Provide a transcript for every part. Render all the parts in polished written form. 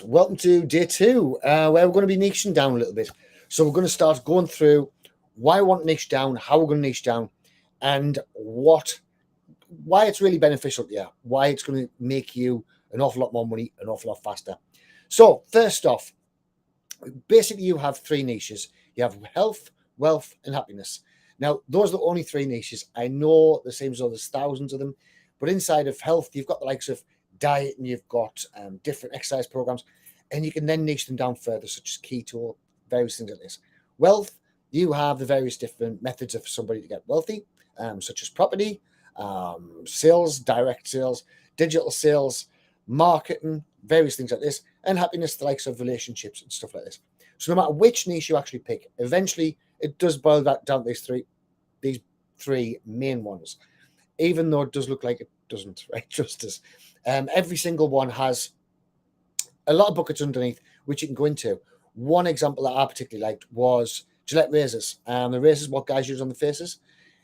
Welcome to day two, where we're going to be niching down a little bit. So we're going to start going through why we want to niche down, how we're going to niche down, and why it's really beneficial to you, why it's going to make you an awful lot more money, an awful lot faster. So first off, basically you have three niches. You have health, wealth, and happiness. Now those are the only three niches. I know there seems there's thousands of them, but inside of health, you've got the likes of diet, and you've got different exercise programs, and you can then niche them down further, such as keto, various things like this. Wealth, you have the various different methods of somebody to get wealthy, such as property, sales, direct sales, digital sales, marketing, various things like this, and happiness, the likes of relationships and stuff like this. So no matter which niche you actually pick, eventually it does boil that down to these three main ones. Even though it does look like it doesn't, right? Justice. Every single one has a lot of buckets underneath which you can go into. One example that I particularly liked was Gillette razors. The razors what guys use on the faces.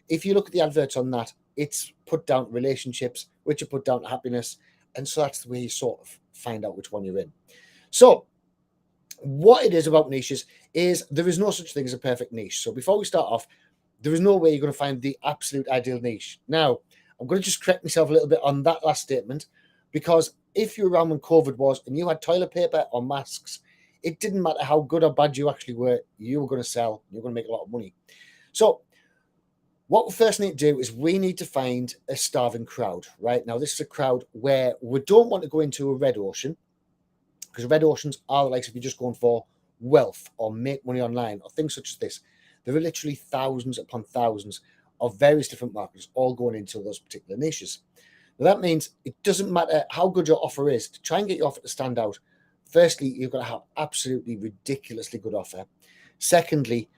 If you look at the adverts on that, it's put down to relationships, which are put down to happiness, and so that's the way you sort of find out which one you're in. So what it is about niches is there is no such thing as a perfect niche. So before we start off, there is no way you're going to find the absolute ideal niche. Now, I'm going to just correct myself a little bit on that last statement, because if you're around when COVID was and you had toilet paper or masks, it didn't matter how good or bad you actually were, you were going to sell, you're going to make a lot of money. So what we first need to do is we need to find a starving crowd, right? Now, this is a crowd where we don't want to go into a red ocean, because red oceans are the likes if you're just going for wealth or make money online or things such as this. There are literally thousands upon thousands of various different markets all going into those particular niches. Now, that means it doesn't matter how good your offer is. To try and get your offer to stand out, firstly, you've got to have absolutely ridiculously good offer. Secondly,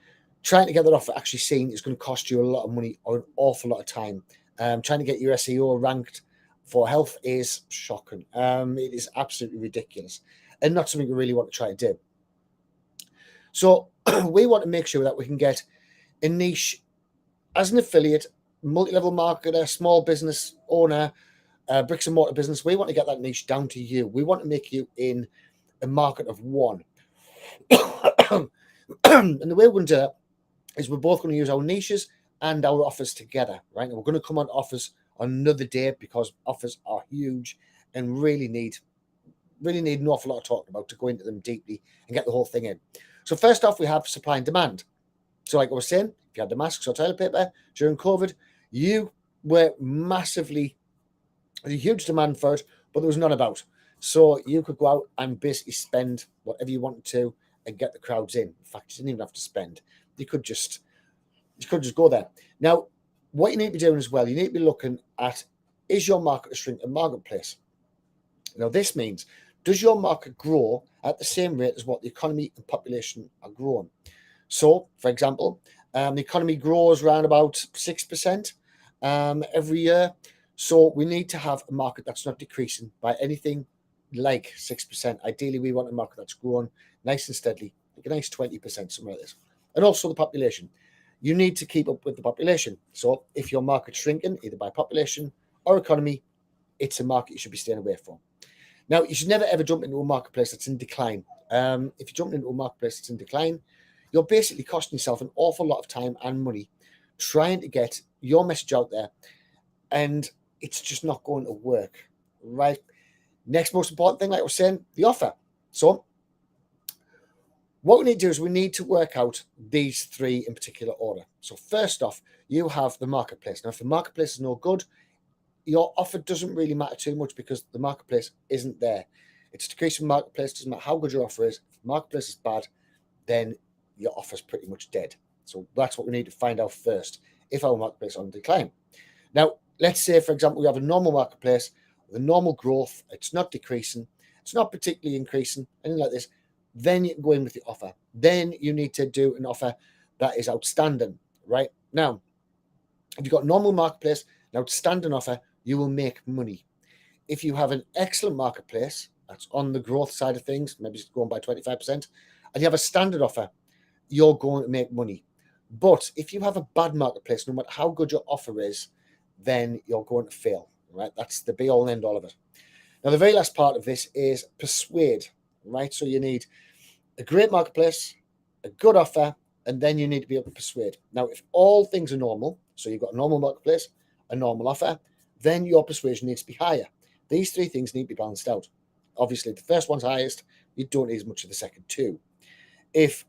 trying to get that offer actually seen is going to cost you a lot of money or an awful lot of time. Trying to get your SEO ranked for health is shocking. It is absolutely ridiculous and not something we really want to try to do. So we want to make sure that we can get a niche as an affiliate, multi-level marketer, small business owner, bricks and mortar business. We want to get that niche down to you. We want to make you in a market of one. And the way we're going to do that is we're both going to use our niches and our offers together, right? And we're going to come on offers on another day, because offers are huge and really need an awful lot of talking about to go into them deeply and get the whole thing in. So first off, we have supply and demand. So like I was saying, if you had the masks or toilet paper during COVID, you were massively, a huge demand for it, but there was none about. So you could go out and basically spend whatever you wanted to and get the crowds in. In fact, you didn't even have to spend. You could just go there. Now, what you need to be doing as well, you need to be looking at, is your market a shrinking marketplace? Now, this means, does your market grow at the same rate as what the economy and population are growing? So, for example, the economy grows around about 6% every year. So we need to have a market that's not decreasing by anything like 6%. Ideally, we want a market that's growing nice and steadily, like a nice 20%, something like this. And also the population. You need to keep up with the population. So if your market's shrinking, either by population or economy, it's a market you should be staying away from. Now, you should never ever jump into a marketplace that's in decline. If you jump into a marketplace that's in decline, you're basically costing yourself an awful lot of time and money trying to get your message out there, and it's just not going to work, right? Next most important thing, like I was saying, the offer. So what we need to do is we need to work out these three in particular order. So first off, you have the marketplace. Now, if the marketplace is no good, your offer doesn't really matter too much, because the marketplace isn't there. It's a decreasing marketplace. Doesn't matter how good your offer is. If the marketplace is bad, then your offer's pretty much dead. So that's what we need to find out first, if our marketplace is on decline. Now, let's say, for example, we have a normal marketplace with a normal growth. It's not decreasing. It's not particularly increasing, anything like this. Then you can go in with the offer. Then you need to do an offer that is outstanding, right? Now, if you've got a normal marketplace, an outstanding offer, you will make money. If you have an excellent marketplace that's on the growth side of things, maybe it's going by 25%, and you have a standard offer, you're going to make money. But if you have a bad marketplace, no matter how good your offer is, then you're going to fail, right? That's the be all and end all of it. Now, the very last part of this is persuade. right? So you need a great marketplace, a good offer, and then you need to be able to persuade. Now, if all things are normal, so you've got a normal marketplace, a normal offer, then your persuasion needs to be higher. These three things need to be balanced out. Obviously, the first one's highest, you don't need as much of the second two. If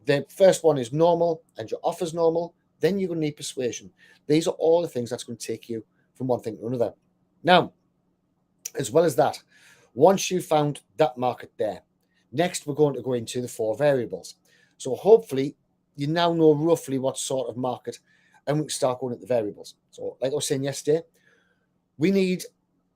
the first one is normal and your offer's normal, then you're going to need persuasion. These are all the things that's going to take you from one thing to another. Now, as well as that, once you've found that market there, next we're going to go into the 4 variables. So hopefully you now know roughly what sort of market, and we can start going at the variables. So like I was saying yesterday, we need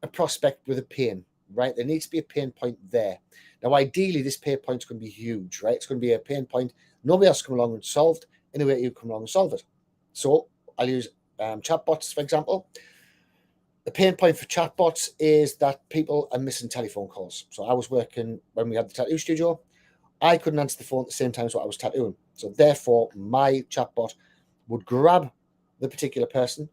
a prospect with a pain, right? There needs to be a pain point there. Now, ideally, this pain point is going to be huge, right? It's going to be a pain point nobody else come along and solved. Anyway, you come along and solve it. So I'll use chatbots, for example. The pain point for chatbots is that people are missing telephone calls. So I was working when we had the tattoo studio. I couldn't answer the phone at the same time as what I was tattooing. So therefore, my chatbot would grab the particular person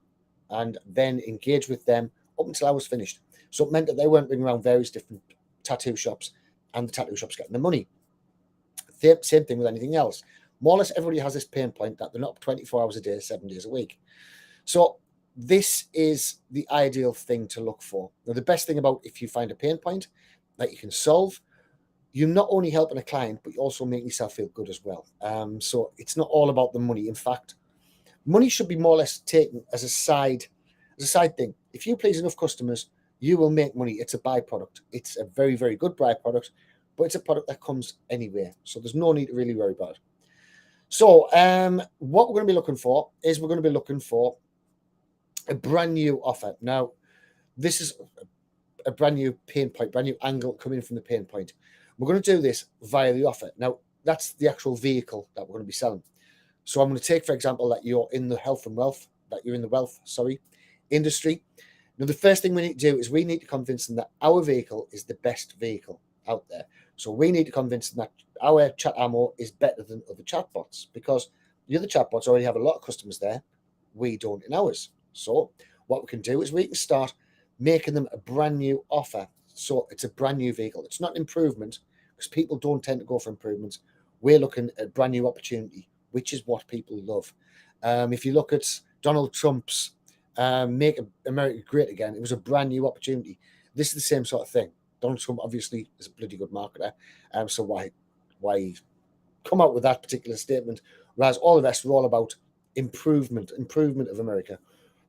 and then engage with them up until I was finished. So it meant that they weren't ringing around various different tattoo shops and the tattoo shops getting the money. Same thing with anything else. More or less everybody has this pain point that they're not up 24 hours a day, 7 days a week. So this is the ideal thing to look for. Now, the best thing about if you find a pain point that you can solve, you're not only helping a client, but you also make yourself feel good as well. So it's not all about the money. In fact, money should be more or less taken as a side thing. If you please enough customers, you will make money. It's a byproduct. It's a very, very good byproduct, but it's a product that comes anywhere. So there's no need to really worry about it. So what we're going to be looking for is we're going to be looking for a brand new offer. Now, this is a brand new pain point, brand new angle coming from the pain point. We're going to do this via the offer. Now, that's the actual vehicle that we're going to be selling. So I'm going to take, for example, that you're in the wealth industry. Now, the first thing we need to do is we need to convince them that our vehicle is the best vehicle out there. So we need to convince them that our chat ammo is better than other chatbots, because the other chatbots already have a lot of customers there. We don't in ours. So what we can do is we can start making them a brand new offer. So it's a brand new vehicle. It's not an improvement, because people don't tend to go for improvements. We're looking at a brand new opportunity, which is what people love. If you look at Donald Trump's Make America Great Again, it was a brand new opportunity. This is the same sort of thing. Donald Trump obviously is a bloody good marketer. So why come out with that particular statement? Whereas all the rest are all about improvement of America.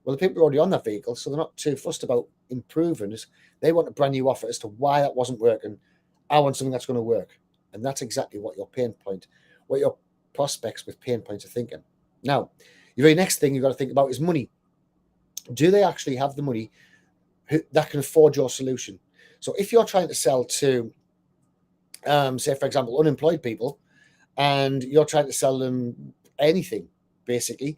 Well, the people are already on that vehicle, so they're not too fussed about improving it. They want a brand new offer as to why that wasn't working. I want something that's going to work. And that's exactly what your prospects with pain points are thinking. Now, your very next thing you've got to think about is money. Do they actually have the money that can afford your solution? So if you're trying to sell to, say, for example, unemployed people, and you're trying to sell them anything, basically,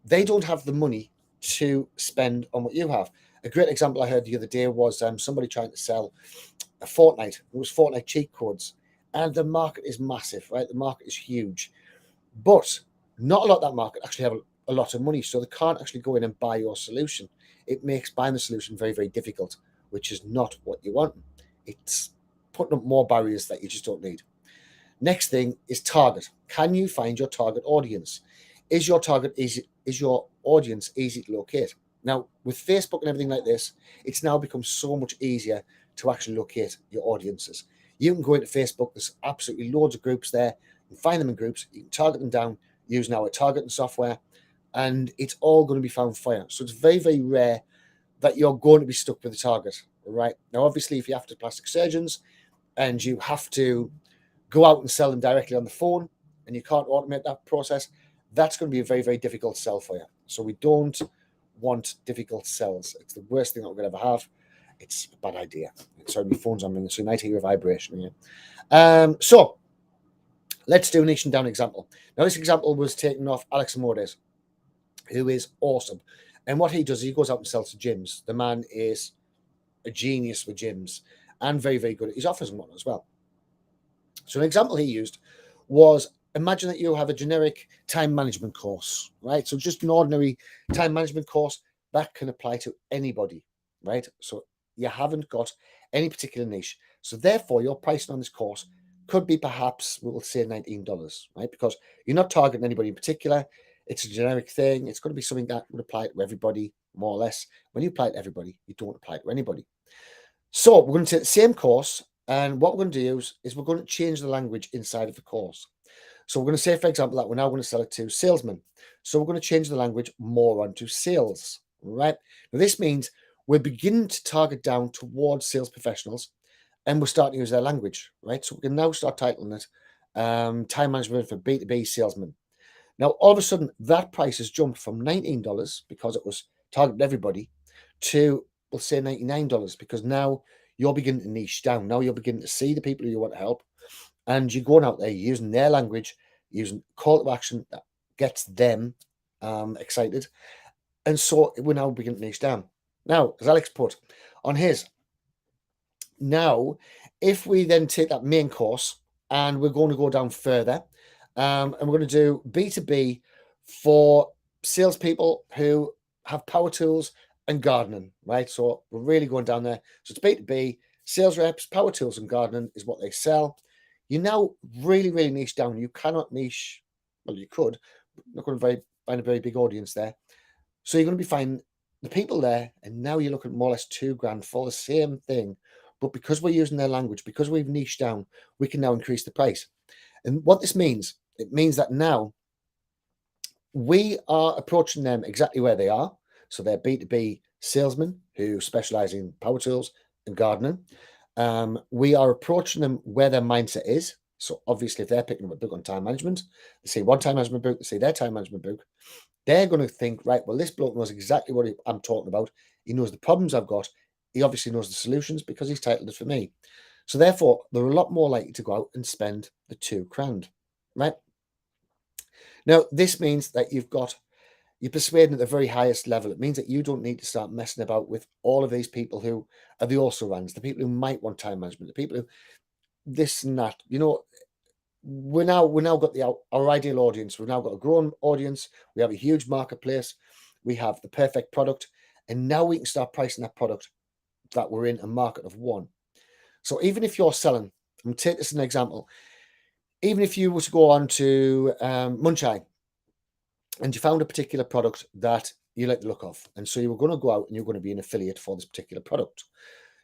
they don't have the money to spend on what you have. A great example I heard the other day was somebody trying to sell a Fortnite. It was Fortnite cheat codes. And the market is massive, right? The market is huge. But not a lot of that market actually have a lot of money, so they can't actually go in and buy your solution. It makes buying the solution very, very difficult, which is not what you want. It's putting up more barriers that you just don't need. Next thing is target. Can you find your target audience? Is your audience easy to locate? Now, with Facebook and everything like this, it's now become so much easier to actually locate your audiences. You can go into Facebook, there's absolutely loads of groups there. You can find them in groups, you can target them down using our targeting software, and it's all going to be found for you. So it's very, very rare that you're going to be stuck with a target, right? Now, obviously, if you're after plastic surgeons and you have to go out and sell them directly on the phone and you can't automate that process, that's going to be a very, very difficult sell for you. So we don't want difficult sells. It's the worst thing that we're going to ever have. It's a bad idea. Sorry, my phone's on ringing, so you might hear a vibration here. So let's do a niche down example. Now, this example was taken off Alex Amores, who is awesome. And what he does, he goes out and sells to gyms. The man is a genius with gyms and very, very good at his offers and whatnot as well. So an example he used was, imagine that you have a generic time management course, right? So just an ordinary time management course that can apply to anybody, right? So you haven't got any particular niche. So therefore, your pricing on this course could be perhaps, we'll say $19, right? Because you're not targeting anybody in particular. It's a generic thing. It's going to be something that would apply to everybody, more or less. When you apply it to everybody, you don't apply it to anybody. So we're going to take the same course, and what we're going to do is we're going to change the language inside of the course. So we're going to say, for example, that we're now going to sell it to salesmen. So we're going to change the language more onto sales, right? Now this means we're beginning to target down towards sales professionals, and we're starting to use their language, right? So we can now start titling it Time Management for B2B Salesmen. Now, all of a sudden, that price has jumped from $19 because it was targeted everybody to, we'll say, $99 because now you're beginning to niche down. Now you're beginning to see the people who you want to help, and you're going out there using their language, using call to action that gets them excited. And so we're now beginning to niche down. Now, as Alex put on his, now, if we then take that main course and we're going to go down further, and we're going to do B2B for salespeople who have power tools and gardening, right? So we're really going down there. So it's B2B, sales reps, power tools and gardening is what they sell. You now really, really niche down. You cannot niche, well, you could, but not going to find a very big audience there. So you're going to be finding the people there, and now you're looking at more or less $2,000 for the same thing. But because we're using their language, because we've niched down, we can now increase the price. And what this means, it means that now we are approaching them exactly where they are. So they're B2B salesmen who specialize in power tools and gardening. We are approaching them where their mindset is. So obviously, if they're picking up a book on time management, they see one time management book, they see their time management book, they're going to think, right, well, this bloke knows exactly what I'm talking about. He knows the problems I've got. He obviously knows the solutions because he's titled it for me. So therefore, they're a lot more likely to go out and spend the $2,000, right? Now, this means that you're persuading at the very highest level. It means that you don't need to start messing about with all of these people who are the also-rans, the people who might want time management, the people who this and that. You know, we're now got our ideal audience. We've now got a growing audience. We have a huge marketplace. We have the perfect product, and now we can start pricing that product that we're in a market of one. So even if you're selling, and take this as an example, even if you were to go on to Munchai and you found a particular product that you like the look of, and so you were going to go out and you're going to be an affiliate for this particular product.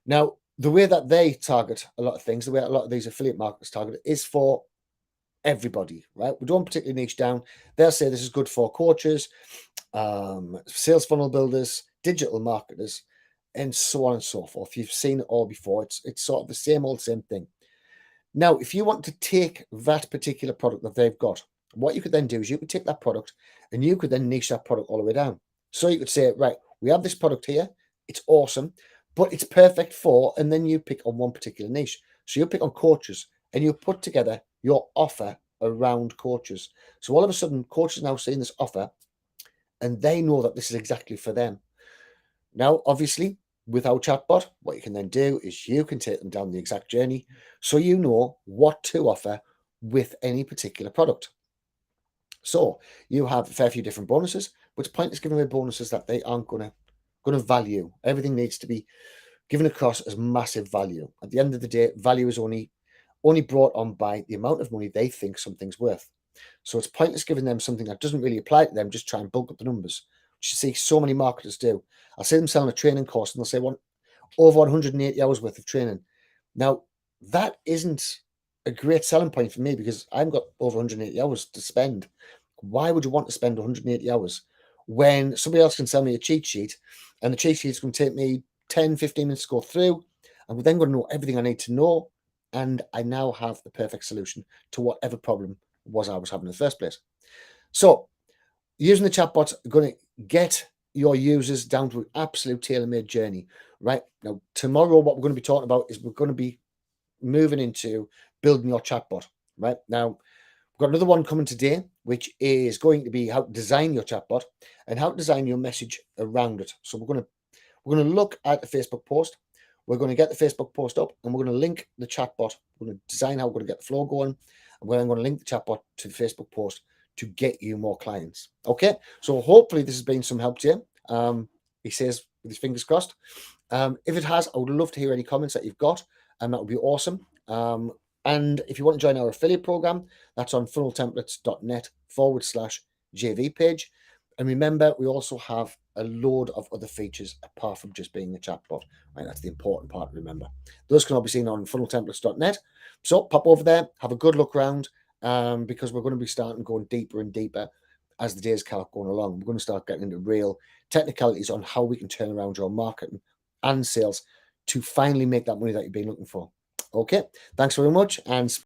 Now, the way that they target a lot of things, the way a lot of these affiliate marketers target it, is for everybody, right? We don't particularly niche down. They'll say this is good for coaches, sales funnel builders, digital marketers, and so on and so forth. You've seen it all before. It's sort of the same thing. Now, if you want to take that particular product that they've got, what you could then do is you could take that product and you could then niche that product all the way down. So you could say, right, we have this product here. It's awesome, but it's perfect for, and then you pick on one particular niche. So you pick on coaches and you put together your offer around coaches. So all of a sudden, coaches now seeing this offer and they know that this is exactly for them. Now, obviously, with our chatbot, what you can then do is you can take them down the exact journey so you know what to offer with any particular product. So you have a fair few different bonuses, but it's pointless giving away bonuses that they aren't going to value. Everything needs to be given across as massive value. At the end of the day, value is only brought on by the amount of money they think something's worth. So it's pointless giving them something that doesn't really apply to them, just try and bulk up the numbers, which you see so many marketers do. I'll see them selling a training course and they'll say over 180 hours worth of training. Now, that isn't a great selling point for me because I've got over 180 hours to spend. Why would you want to spend 180 hours when somebody else can sell me a cheat sheet and the cheat sheet is going to take me 10, 15 minutes to go through, and we're then going to know everything I need to know, and I now have the perfect solution to whatever problem was I was having in the first place. So using the chatbot, going to get your users down to an absolute tailor-made journey. Right now, tomorrow, what we're going to be talking about is we're going to be moving into building your chatbot. Right now, we've got another one coming today, which is going to be how to design your chatbot and how to design your message around it. So we're going to look at the Facebook post. We're going to get the Facebook post up, and we're going to link the chatbot. We're going to design how we're going to get the flow going, and we're then going to link the chatbot to the Facebook post to get you more clients. Okay, so hopefully this has been some help to you. He says with his fingers crossed. If it has, I would love to hear any comments that you've got. and that would be awesome. And if you want to join our affiliate program, that's on funneltemplates.net/JV page. And remember, we also have a load of other features apart from just being a chatbot. Right, that's the important part to remember. Those can all be seen on funneltemplates.net. So pop over there, have a good look around, because we're going to be starting going deeper and deeper as the days keep going along. We're going to start getting into real technicalities on how we can turn around your marketing and sales to finally make that money that you've been looking for. Okay, thanks very much, and